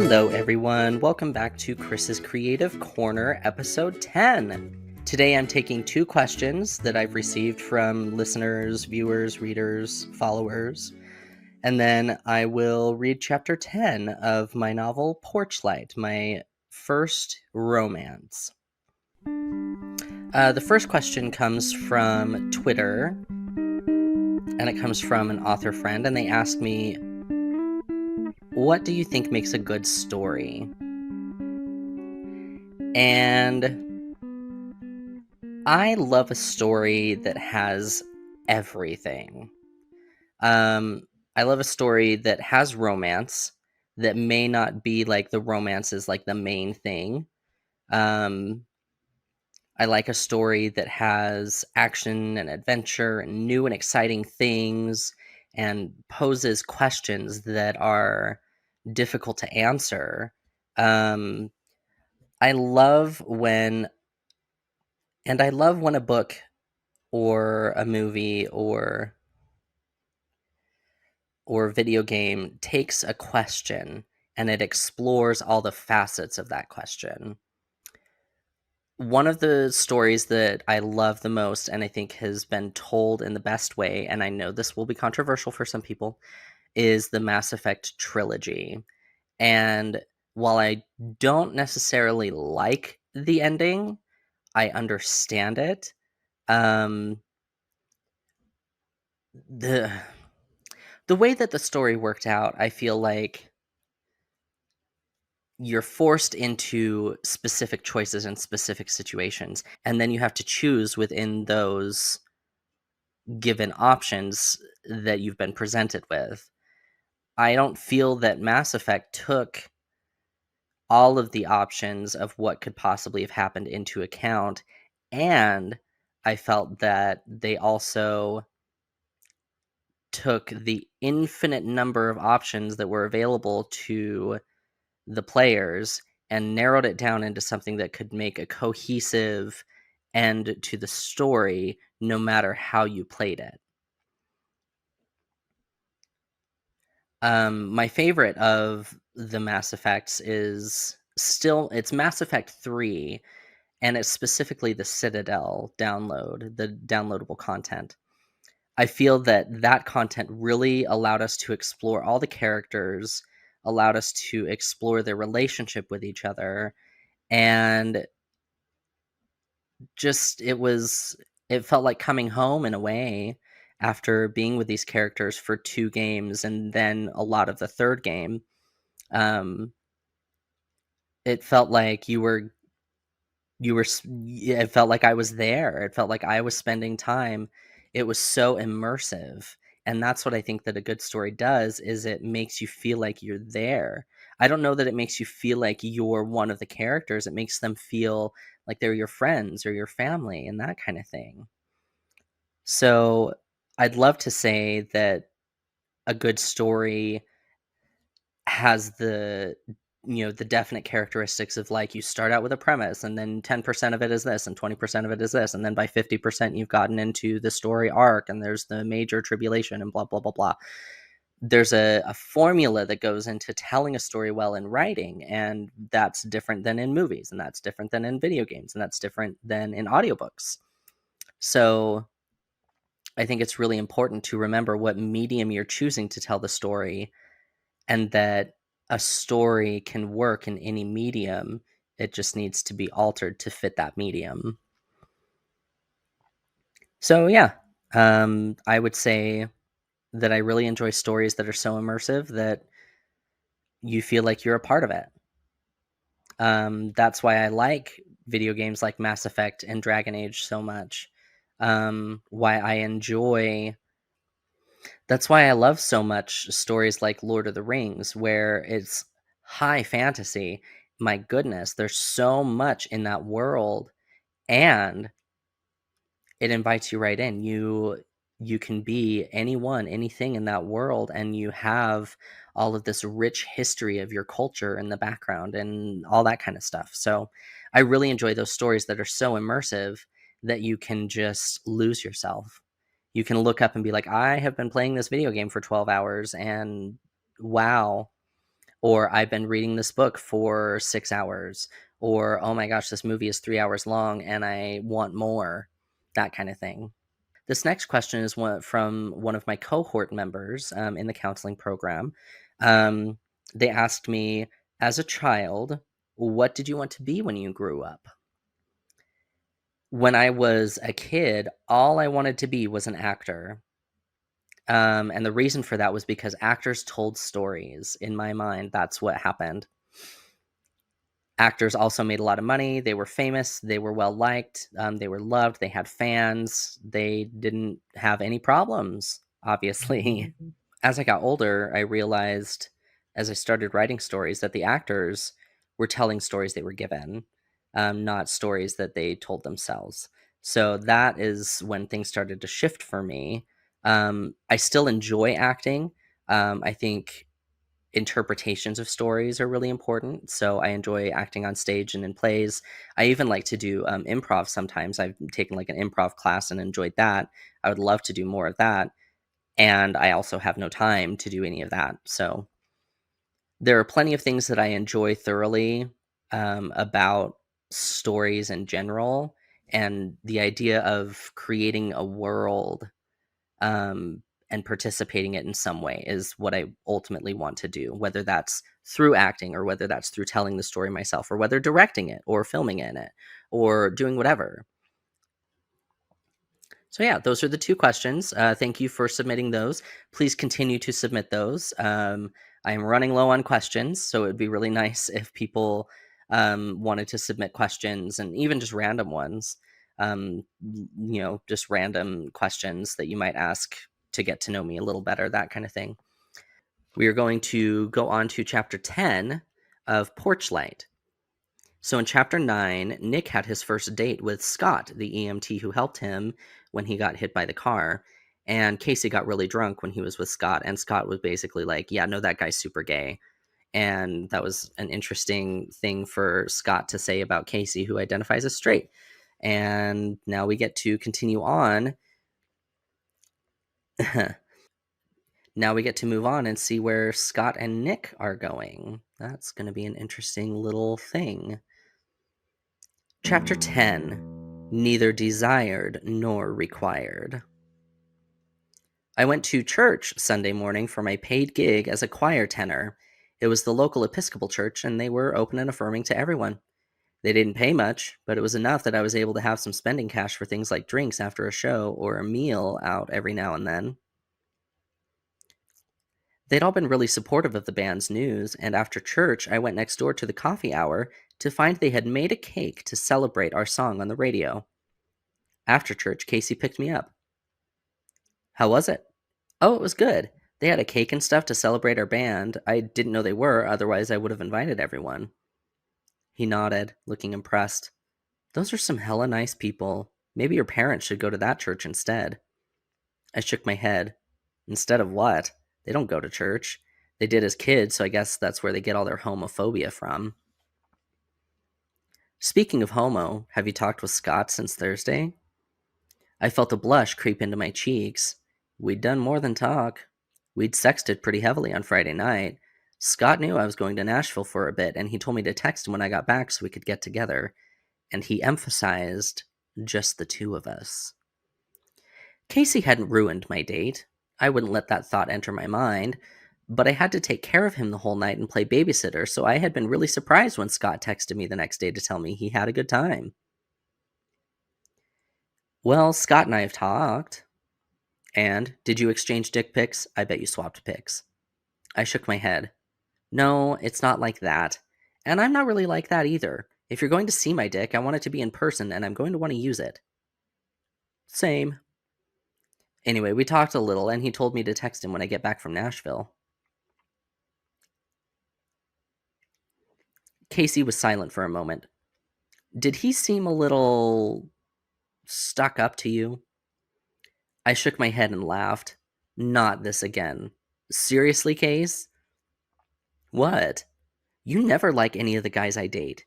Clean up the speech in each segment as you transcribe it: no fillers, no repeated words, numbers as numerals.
Hello, everyone. Welcome back to Chris's Creative Corner, episode 10. Today, I'm taking two questions that I've received from listeners, viewers, readers, followers, and then I will read chapter 10 of my novel, Porch Light, my first romance. The first question comes from Twitter, and it comes from an author friend, and they asked me, what do you think makes a good story? And I love a story that has everything. I love a story that has romance, that may not be like the romance is like the main thing. I like a story that has action and adventure and new and exciting things and poses questions that are difficult to answer. I love when a book or a movie or video game takes a question and it explores all the facets of that question. One of the stories that I love the most, and I think has been told in the best way, and I know this will be controversial for some people, is the Mass Effect trilogy. And while I don't necessarily like the ending, I understand it. The way that the story worked out, I feel like you're forced into specific choices in specific situations, and then you have to choose within those given options that you've been presented with. I don't feel that Mass Effect took all of the options of what could possibly have happened into account, and I felt that they also took the infinite number of options that were available to the players and narrowed it down into something that could make a cohesive end to the story no matter how you played it. My favorite of the Mass Effects is it's Mass Effect 3, and it's specifically the Citadel download, the downloadable content. I feel that content really allowed us to explore all the characters, allowed us to explore their relationship with each other, and just it felt like coming home in a way after being with these characters for 2 games and then a lot of the third game. It felt like it felt like I was there. It felt like I was spending time. It was so immersive. And that's what I think that a good story does, is it makes you feel like you're there. I don't know that it makes you feel like you're one of the characters. It makes them feel like they're your friends or your family and that kind of thing. So I'd love to say that a good story has the definite characteristics of, like, you start out with a premise and then 10% of it is this and 20% of it is this, and then by 50% you've gotten into the story arc and there's the major tribulation and blah blah blah blah. There's a formula that goes into telling a story well in writing, and that's different than in movies, and that's different than in video games, and that's different than in audiobooks. So I think it's really important to remember what medium you're choosing to tell the story, and that a story can work in any medium. It just needs to be altered to fit that medium. So yeah, I would say that I really enjoy stories that are so immersive that you feel like you're a part of it. That's why I like video games like Mass Effect and Dragon Age so much. That's why I love so much stories like Lord of the Rings, where it's high fantasy. My goodness, there's so much in that world, and it invites you right in. You can be anyone, anything in that world, and you have all of this rich history of your culture in the background and all that kind of stuff. So I really enjoy those stories that are so immersive that you can just lose yourself. You can look up and be like, I have been playing this video game for 12 hours and wow, or I've been reading this book for 6 hours, or oh my gosh, this movie is 3 hours long and I want more, that kind of thing. This next question is from one of my cohort members in the counseling program. They asked me, as a child, what did you want to be when you grew up? When I was a kid, all I wanted to be was an actor. And the reason for that was because actors told stories. In my mind, that's what happened. Actors also made a lot of money. They were famous. They were well liked. They were loved. They had fans. They didn't have any problems, obviously. As I got older, I realized, as I started writing stories, that the actors were telling stories they were given, not stories that they told themselves. So that is when things started to shift for me. I still enjoy acting. I think interpretations of stories are really important. So I enjoy acting on stage and in plays. I even like to do improv sometimes. I've taken like an improv class and enjoyed that. I would love to do more of that. And I also have no time to do any of that. So there are plenty of things that I enjoy thoroughly about stories in general. And the idea of creating a world and participating it in some way is what I ultimately want to do, whether that's through acting or whether that's through telling the story myself or whether directing it or filming in it or doing whatever. So yeah, those are the two questions. Thank you for submitting those. Please continue to submit those. I am running low on questions, so it would be really nice if people wanted to submit questions and even just random ones. Just random questions that you might ask to get to know me a little better, that kind of thing. We are going to go on to chapter 10 of Porch Light. So in chapter 9, Nick had his first date with Scott, the EMT who helped him when he got hit by the car. And Casey got really drunk when he was with Scott. And Scott was basically like, yeah, no, that guy's super gay. And that was an interesting thing for Scott to say about Casey, who identifies as straight. And now we get to continue on. Now we get to move on and see where Scott and Nick are going. That's going to be an interesting little thing. Chapter 10, Neither Desired Nor Required. I went to church Sunday morning for my paid gig as a choir tenor. It was the local Episcopal church, and they were open and affirming to everyone. They didn't pay much, but it was enough that I was able to have some spending cash for things like drinks after a show or a meal out every now and then. They'd all been really supportive of the band's news, and after church, I went next door to the coffee hour to find they had made a cake to celebrate our song on the radio. After church, Casey picked me up. How was it? Oh, it was good. They had a cake and stuff to celebrate our band. I didn't know they were, otherwise I would have invited everyone. He nodded, looking impressed. Those are some hella nice people. Maybe your parents should go to that church instead. I shook my head. Instead of what? They don't go to church. They did as kids, so I guess that's where they get all their homophobia from. Speaking of homo, have you talked with Scott since Thursday? I felt a blush creep into my cheeks. We'd done more than talk. We'd sexted pretty heavily on Friday night. Scott knew I was going to Nashville for a bit, and he told me to text him when I got back so we could get together. And he emphasized just the two of us. Casey hadn't ruined my date. I wouldn't let that thought enter my mind, but I had to take care of him the whole night and play babysitter, so I had been really surprised when Scott texted me the next day to tell me he had a good time. Well, Scott and I have talked. And, did you exchange dick pics? I bet you swapped pics. I shook my head. No, it's not like that. And I'm not really like that either. If you're going to see my dick, I want it to be in person, and I'm going to want to use it. Same. Anyway, we talked a little, and he told me to text him when I get back from Nashville. Casey was silent for a moment. Did he seem a little stuck up to you? I shook my head and laughed. Not this again. Seriously, Case? What? You never like any of the guys I date.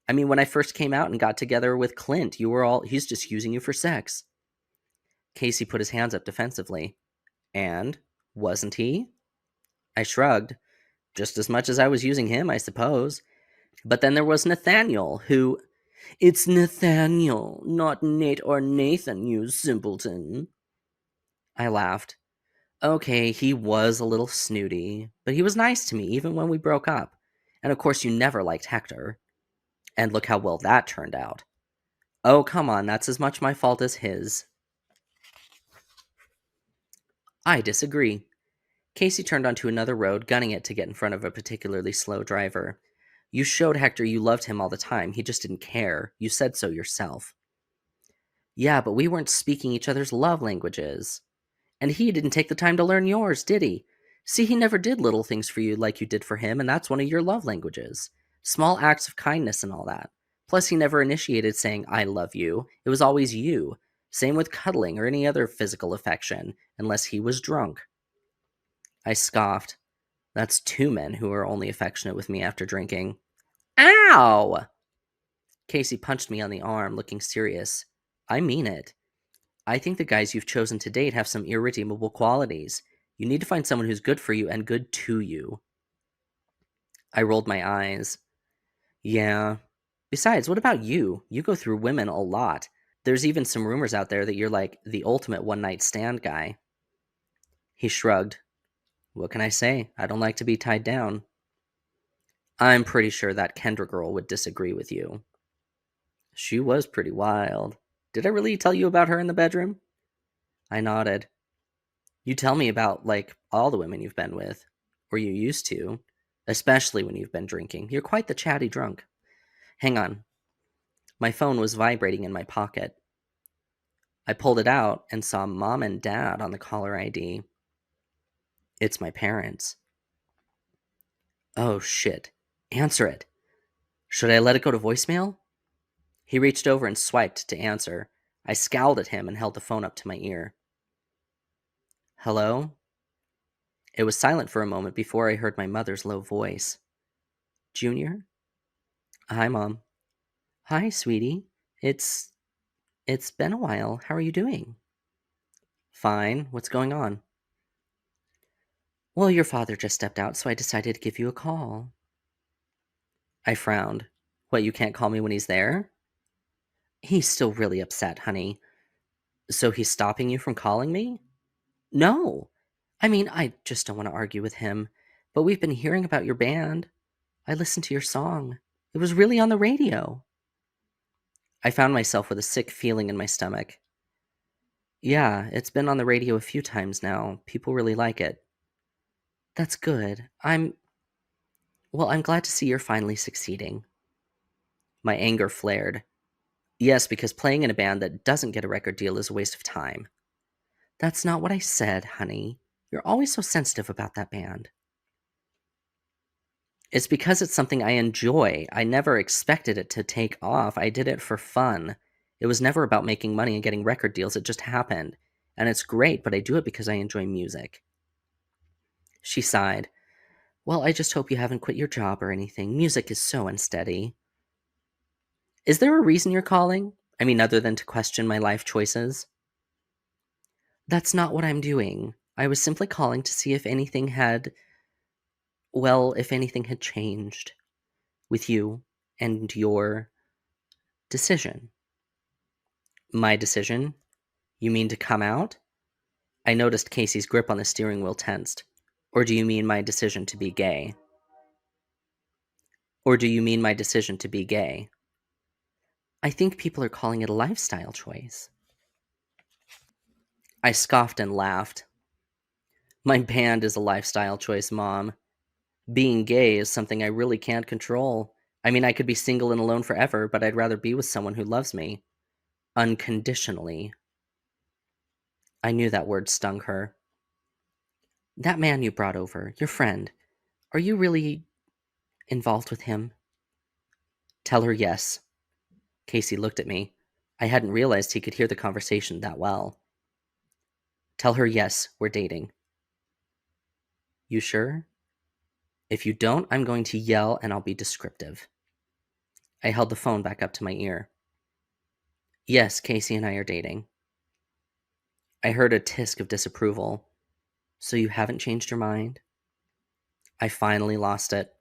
I mean, when I first came out and got together with Clint, you were all, he's just using you for sex. Casey put his hands up defensively. And? Wasn't he? I shrugged. just as much as I was using him, I suppose. But then there was Nathaniel, who... It's Nathaniel, not Nate or Nathan, you simpleton. I laughed. Okay, he was a little snooty, but he was nice to me even when we broke up. And of course, you never liked Hector. And look how well that turned out. Oh, come on, that's as much my fault as his. I disagree. Casey turned onto another road, gunning it to get in front of a particularly slow driver. You showed Hector you loved him all the time. He just didn't care. You said so yourself. Yeah, but we weren't speaking each other's love languages. And he didn't take the time to learn yours, did he? See, he never did little things for you like you did for him, and that's one of your love languages. Small acts of kindness and all that. Plus, he never initiated saying, I love you. It was always you. Same with cuddling or any other physical affection, unless he was drunk. I scoffed. That's two men who are only affectionate with me after drinking. Ow! Casey punched me on the arm, looking serious. I mean it. I think the guys you've chosen to date have some irredeemable qualities. You need to find someone who's good for you and good to you. I rolled my eyes. Yeah. Besides, what about you? You go through women a lot. There's even some rumors out there that you're like the ultimate one-night stand guy. He shrugged. What can I say? I don't like to be tied down. I'm pretty sure that Kendra girl would disagree with you. She was pretty wild. Did I really tell you about her in the bedroom? I nodded. You tell me about, like, all the women you've been with. Or you used to. Especially when you've been drinking. You're quite the chatty drunk. Hang on. My phone was vibrating in my pocket. I pulled it out and saw Mom and Dad on the caller ID. It's my parents. Oh, shit. Answer it. Should I let it go to voicemail? He reached over and swiped to answer. I scowled at him and held the phone up to my ear. Hello? It was silent for a moment before I heard my mother's low voice. Junior? Hi, Mom. Hi, sweetie. It's been a while. How are you doing? Fine. What's going on? Well, your father just stepped out, so I decided to give you a call. I frowned. What, you can't call me when he's there? He's still really upset, honey. So he's stopping you from calling me? No. I mean, I just don't want to argue with him. But we've been hearing about your band. I listened to your song. It was really on the radio. I found myself with a sick feeling in my stomach. Yeah, it's been on the radio a few times now. People really like it. That's good. I'm glad to see you're finally succeeding. My anger flared. Yes, because playing in a band that doesn't get a record deal is a waste of time. That's not what I said, honey. You're always so sensitive about that band. It's because it's something I enjoy. I never expected it to take off. I did it for fun. It was never about making money and getting record deals. It just happened. And it's great, but I do it because I enjoy music. She sighed. Well, I just hope you haven't quit your job or anything. Music is so unsteady. Is there a reason you're calling? I mean, other than to question my life choices? That's not what I'm doing. I was simply calling to see if anything had... Well, if anything had changed with you and your decision. My decision? You mean to come out? I noticed Casey's grip on the steering wheel tensed. Or do you mean my decision to be gay? Or do you mean my decision to be gay? I think people are calling it a lifestyle choice. I scoffed and laughed. My band is a lifestyle choice, Mom. Being gay is something I really can't control. I mean, I could be single and alone forever, but I'd rather be with someone who loves me. Unconditionally. I knew that word stung her. That man you brought over, your friend, are you really involved with him? Tell her yes. Casey looked at me. I hadn't realized he could hear the conversation that well. Tell her yes, we're dating. You sure? If you don't, I'm going to yell and I'll be descriptive. I held the phone back up to my ear. Yes, Casey and I are dating. I heard a tisk of disapproval. So you haven't changed your mind? I finally lost it.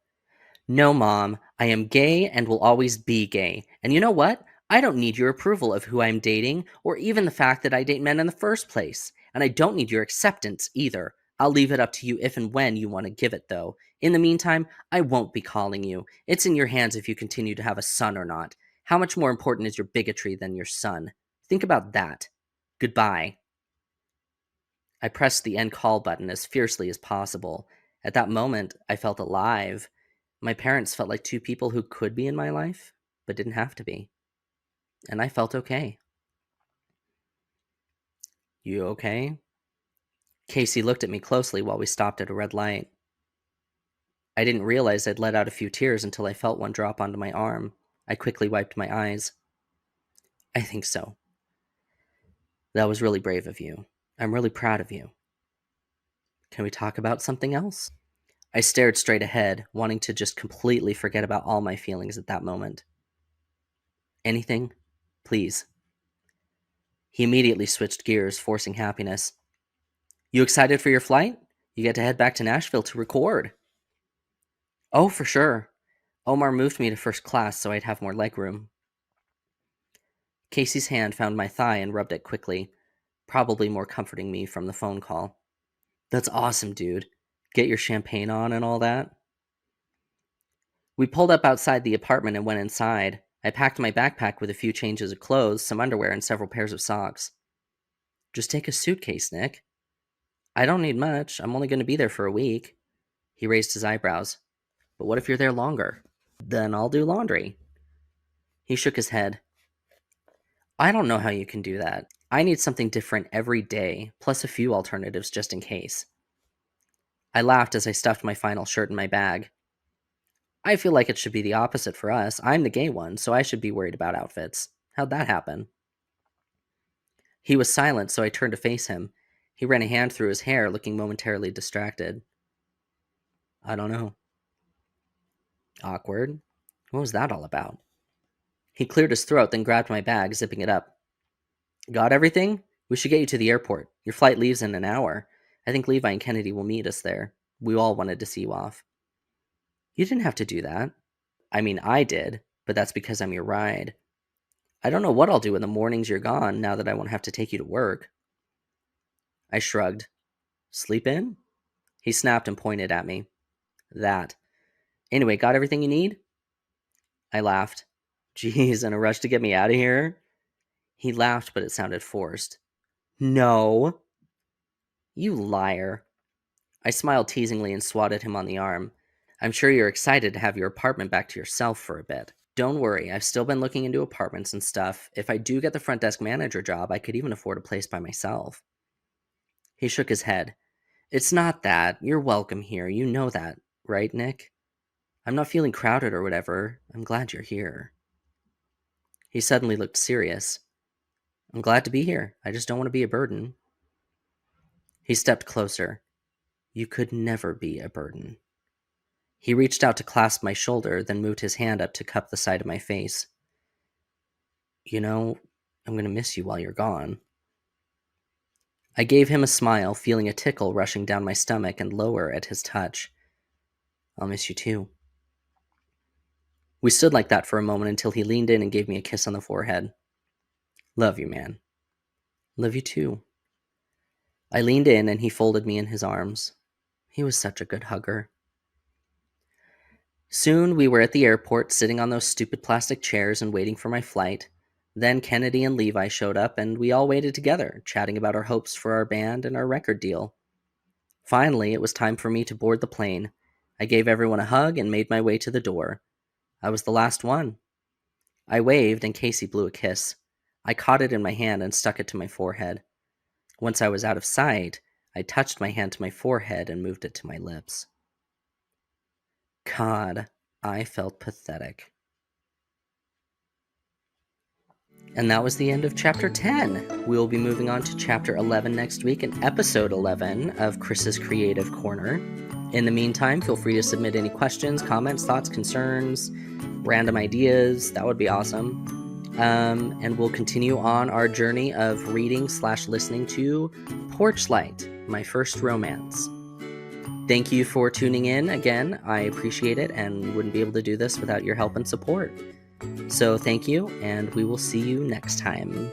No, Mom, I am gay and will always be gay. And you know what? I don't need your approval of who I'm dating, or even the fact that I date men in the first place. And I don't need your acceptance either. I'll leave it up to you if and when you want to give it, though. In the meantime, I won't be calling you. It's in your hands if you continue to have a son or not. How much more important is your bigotry than your son? Think about that. Goodbye. I pressed the end call button as fiercely as possible. At that moment, I felt alive. My parents felt like two people who could be in my life, but didn't have to be. And I felt okay. You okay? Casey looked at me closely while we stopped at a red light. I didn't realize I'd let out a few tears until I felt one drop onto my arm. I quickly wiped my eyes. I think so. That was really brave of you. I'm really proud of you. Can we talk about something else? I stared straight ahead, wanting to just completely forget about all my feelings at that moment. Anything? Please. He immediately switched gears, forcing happiness. You excited for your flight? You get to head back to Nashville to record. Oh, for sure. Omar moved me to first class so I'd have more legroom. Casey's hand found my thigh and rubbed it quickly, probably more comforting me from the phone call. That's awesome, dude. Get your champagne on and all that? We pulled up outside the apartment and went inside. I packed my backpack with a few changes of clothes, some underwear, and several pairs of socks. Just take a suitcase, Nick. I don't need much. I'm only going to be there for a week. He raised his eyebrows. But what if you're there longer? Then I'll do laundry. He shook his head. I don't know how you can do that. I need something different every day, plus a few alternatives just in case. I laughed as I stuffed my final shirt in my bag. I feel like it should be the opposite for us. I'm the gay one, so I should be worried about outfits. How'd that happen? He was silent, so I turned to face him. He ran a hand through his hair, looking momentarily distracted. I don't know. Awkward. What was that all about? He cleared his throat, then grabbed my bag, zipping it up. Got everything? We should get you to the airport. Your flight leaves in an hour. I think Levi and Kennedy will meet us there. We all wanted to see you off. You didn't have to do that. I mean, I did, but that's because I'm your ride. I don't know what I'll do in the mornings you're gone now that I won't have to take you to work. I shrugged. Sleep in? He snapped and pointed at me. That. Anyway, got everything you need? I laughed. Geez, in a rush to get me out of here? He laughed, but it sounded forced. No. You liar. I smiled teasingly and swatted him on the arm. I'm sure you're excited to have your apartment back to yourself for a bit. Don't worry, I've still been looking into apartments and stuff. If I do get the front desk manager job, I could even afford a place by myself. He shook his head. It's not that. You're welcome here. You know that, right, Nick? I'm not feeling crowded or whatever. I'm glad you're here. He suddenly looked serious. I'm glad to be here. I just don't want to be a burden. He stepped closer. You could never be a burden. He reached out to clasp my shoulder, then moved his hand up to cup the side of my face. You know, I'm going to miss you while you're gone. I gave him a smile, feeling a tickle rushing down my stomach and lower at his touch. I'll miss you too. We stood like that for a moment until he leaned in and gave me a kiss on the forehead. Love you, man. Love you too. I leaned in and he folded me in his arms. He was such a good hugger. Soon we were at the airport, sitting on those stupid plastic chairs and waiting for my flight. Then Kennedy and Levi showed up and we all waited together, chatting about our hopes for our band and our record deal. Finally, it was time for me to board the plane. I gave everyone a hug and made my way to the door. I was the last one. I waved and Casey blew a kiss. I caught it in my hand and stuck it to my forehead. Once I was out of sight, I touched my hand to my forehead and moved it to my lips. God, I felt pathetic. And that was the end of Chapter 10. We will be moving on to Chapter 11 next week and Episode 11 of Chris's Creative Corner. In the meantime, feel free to submit any questions, comments, thoughts, concerns, random ideas. That would be awesome. And we'll continue on our journey of reading/listening to Porch Light, my first romance. Thank you for tuning in again. I appreciate it and wouldn't be able to do this without your help and support. So thank you, and we will see you next time.